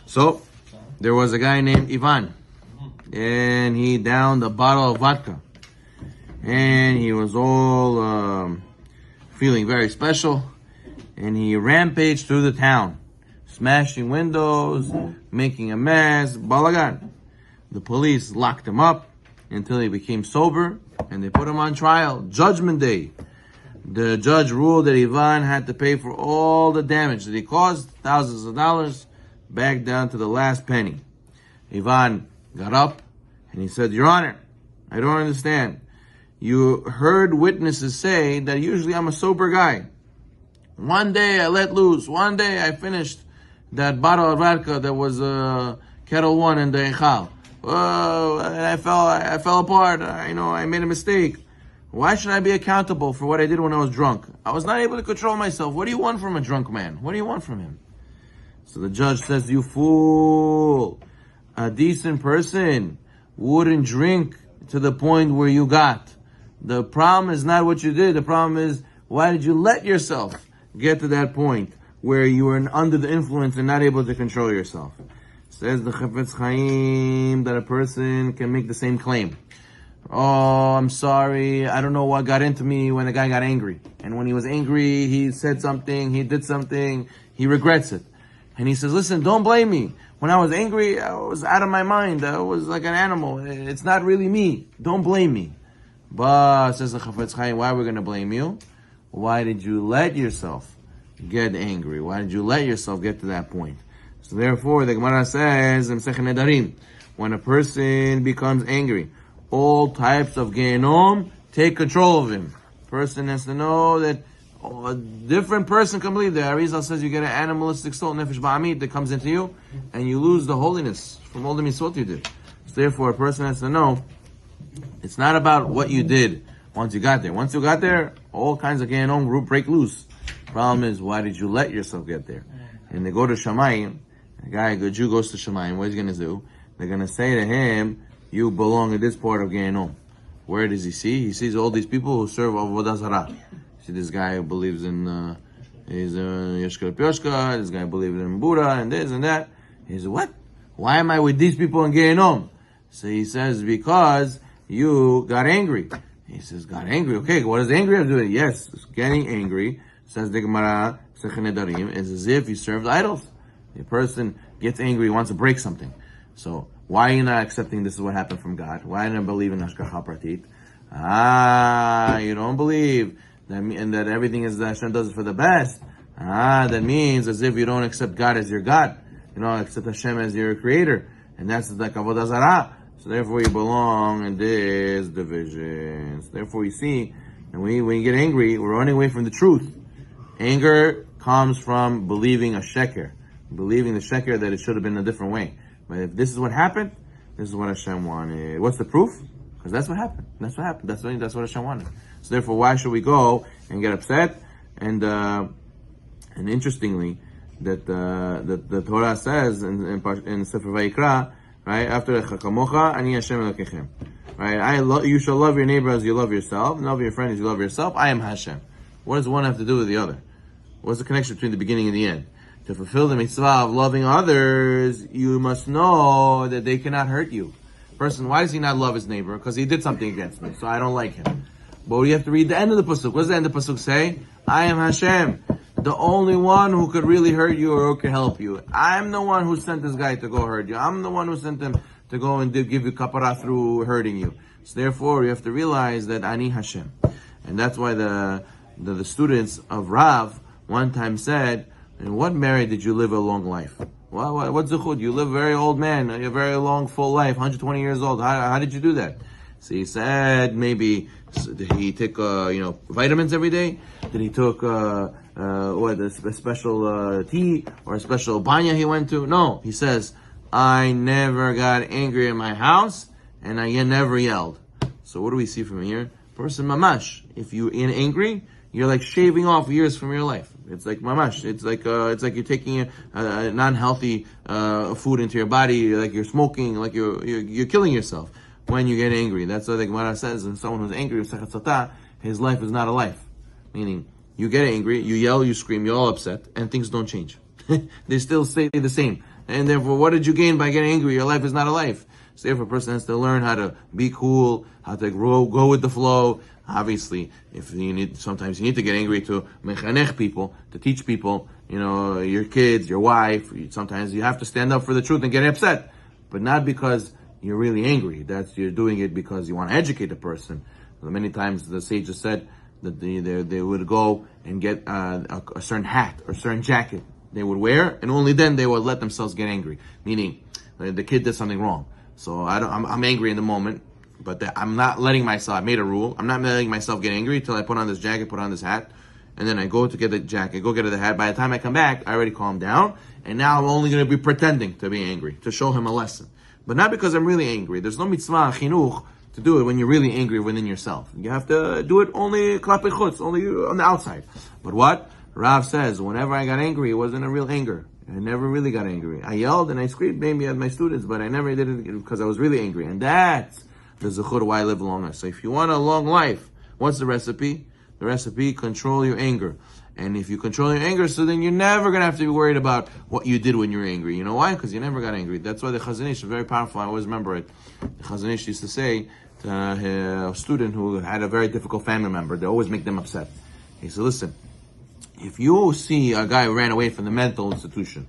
So, there was a guy named Ivan, and he downed a bottle of vodka, and he was all feeling very special, and he rampaged through the town, smashing windows, making a mess, balagan. The police locked him up until he became sober, and they put him on trial. Judgment Day. The judge ruled that Ivan had to pay for all the damage that he caused, thousands of dollars, back down to the last penny. Ivan got up and he said, Your Honor, I don't understand. You heard witnesses say that usually I'm a sober guy. One day I let loose. One day I finished that bottle of vodka that was Kettle 1 in the Echal. Oh, and I fell apart. I made a mistake. Why should I be accountable for what I did when I was drunk? I was not able to control myself. What do you want from a drunk man? What do you want from him? So the judge says, You fool. A decent person wouldn't drink to the point where you got. The problem is not what you did. The problem is, why did you let yourself get to that point where you were under the influence and not able to control yourself? Says the Chafetz Chaim that a person can make the same claim. Oh, I'm sorry. I don't know what got into me when the guy got angry. And when he was angry, he said something, he did something, he regrets it. And he says, listen, don't blame me. When I was angry, I was out of my mind. I was like an animal. It's not really me. Don't blame me. But, says the Chafetz Chaim, why are we going to blame you? Why did you let yourself get angry? Why did you let yourself get to that point? So therefore, the Gemara says, in Masechet Nedarim, when a person becomes angry, all types of Gehenom take control of him. Person has to know that a different person can believe that. Arizal says you get an animalistic soul, nefesh ba'amid, that comes into you, and you lose the holiness from all the mitzvot you did. So therefore, a person has to know it's not about what you did once you got there. Once you got there, all kinds of Gehenom break loose. Problem is, why did you let yourself get there? And they go to Shamayim. A Jew goes to Shamayim. What is he going to do? They're going to say to him, you belong in this part of Gehenom. Where does he see? He sees all these people who serve Avodah Zarah. See this guy who believes in Yeshka Pyoshka, this guy believes in Buddha, and this and that. He says, what? Why am I with these people in Gehenom? So he says, because you got angry. He says, got angry? Okay, what does angry have to do with it? Yes, getting angry, says the Gemara, Masechet Nedarim, is as if you served idols. A person gets angry, wants to break something. So, why are you not accepting this is what happened from God? Why do you not believe in Hashgacha Pratit? You don't believe that, and that everything is that Hashem does it for the best. That means as if you don't accept God as your God. You don't accept Hashem as your creator. And that's like Avodah Zarah. So therefore you belong in this division. So therefore you see, and when you get angry, we're running away from the truth. Anger comes from believing a sheker. Believing the sheker that it should have been a different way. But if this is what happened, this is what Hashem wanted. What's the proof? Because that's what happened. That's what happened. That's what Hashem wanted. So therefore, why should we go and get upset? And interestingly, that the Torah says in Sefer Vayikra, right after Chakamocha, Ani Hashem Elokechem, right? You shall love your neighbor as you love yourself, and love your friend as you love yourself. I am Hashem. What does one have to do with the other? What's the connection between the beginning and the end? To fulfill the mitzvah of loving others, you must know that they cannot hurt you. Person, why does he not love his neighbor? Because he did something against me, so I don't like him. But you have to read the end of the pasuk. What does the end of the pasuk say? I am Hashem, the only one who could really hurt you or who could help you. I'm the one who sent this guy to go hurt you. I'm the one who sent him to go and give you kapara through hurting you. So therefore, you have to realize that Ani Hashem. And that's why the students of Rav one time said, in what merit did you live a long life? Well, what's the chud? You live a very old man, a very long, full life, 120 years old. How did you do that? So he said, maybe did he take vitamins every day? Did he took a special tea or a special banya he went to? No, he says, I never got angry in my house and I never yelled. So what do we see from here? Person mamash. If you're angry, you're like shaving off years from your life. It's like mamash. It's like you're taking a non-healthy food into your body. Like you're smoking. Like you're killing yourself when you get angry. That's what the Gemara says. And someone who's angry, his life is not a life. Meaning, you get angry, you yell, you scream, you're all upset, and things don't change. They still stay the same. And therefore, what did you gain by getting angry? Your life is not a life. So therefore, a person has to learn how to be cool, how to go with the flow. Obviously, sometimes you need to get angry to mechanech people, to teach people, your kids, your wife. Sometimes you have to stand up for the truth and get upset, but not because you're really angry. You're doing it because you want to educate a person. Many times the sages said that they would go and get a certain hat or a certain jacket they would wear, and only then they would let themselves get angry. Meaning, the kid did something wrong. So I'm angry in the moment, but I'm not letting myself, I made a rule, I'm not letting myself get angry until I put on this jacket, put on this hat, and then I go to get the jacket, go get the hat. By the time I come back, I already calmed down, and now I'm only going to be pretending to be angry, to show him a lesson. But not because I'm really angry. There's no mitzvah, chinuch, to do it when you're really angry within yourself. You have to do it only klape chutz, only on the outside. But what? Rav says, whenever I got angry, it wasn't a real anger. I never really got angry. I yelled and I screamed maybe at my students, but I never did it because I was really angry. And that's the zechut why I live longer. So if you want a long life, what's the recipe? The recipe, control your anger. And if you control your anger, so then you're never going to have to be worried about what you did when you were angry. You know why? Because you never got angry. That's why the Chazon Ish is very powerful. I always remember it. The Chazon Ish used to say to a student who had a very difficult family member, they always make them upset. He said, listen, if you see a guy who ran away from the mental institution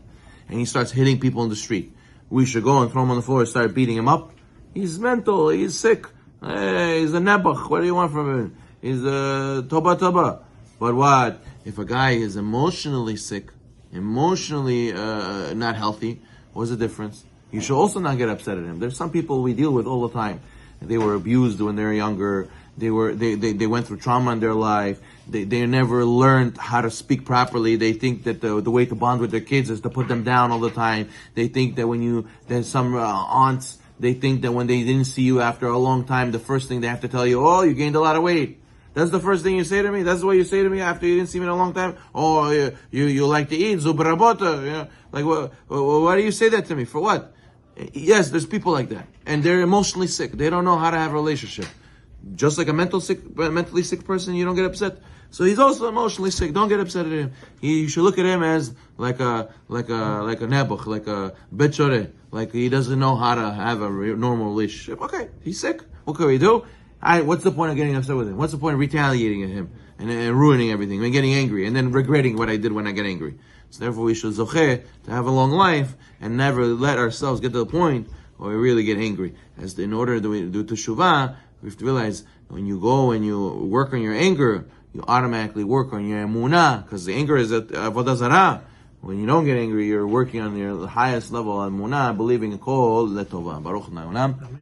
and he starts hitting people in the street, we should go and throw him on the floor and start beating him up? He's mental, he's sick, he's a nebuch, what do you want from him? He's a toba. But what? If a guy is emotionally sick, emotionally not healthy, what's the difference? You should also not get upset at him. There's some people we deal with all the time. They were abused when they were younger. They went through trauma in their life. They never learned how to speak properly. They think that the way to bond with their kids is to put them down all the time. They think that there's some aunts, they think that when they didn't see you after a long time, the first thing they have to tell you, oh, you gained a lot of weight. That's the first thing you say to me? That's what you say to me after you didn't see me in a long time? Oh, you like to eat, zubarabota. Like, why do you say that to me? For what? Yes, there's people like that. And they're emotionally sick. They don't know how to have a relationship. Just like a mentally sick person, you don't get upset. So he's also emotionally sick. Don't get upset at him. You should look at him as like a nebuch, like a betchore. Like he doesn't know how to have a normal relationship. Okay, he's sick. What can we do? What's the point of getting upset with him? What's the point of retaliating at him and ruining everything and getting angry and then regretting what I did when I get angry? So therefore we should zocheh to have a long life and never let ourselves get to the point where we really get angry. In order to do Teshuva, we have to realize when you go and you work on your anger, you automatically work on your emunah, because the anger is avodah zarah. When you don't get angry, you're working on your highest level of emunah, believing in kol letova. Baruch Naonam.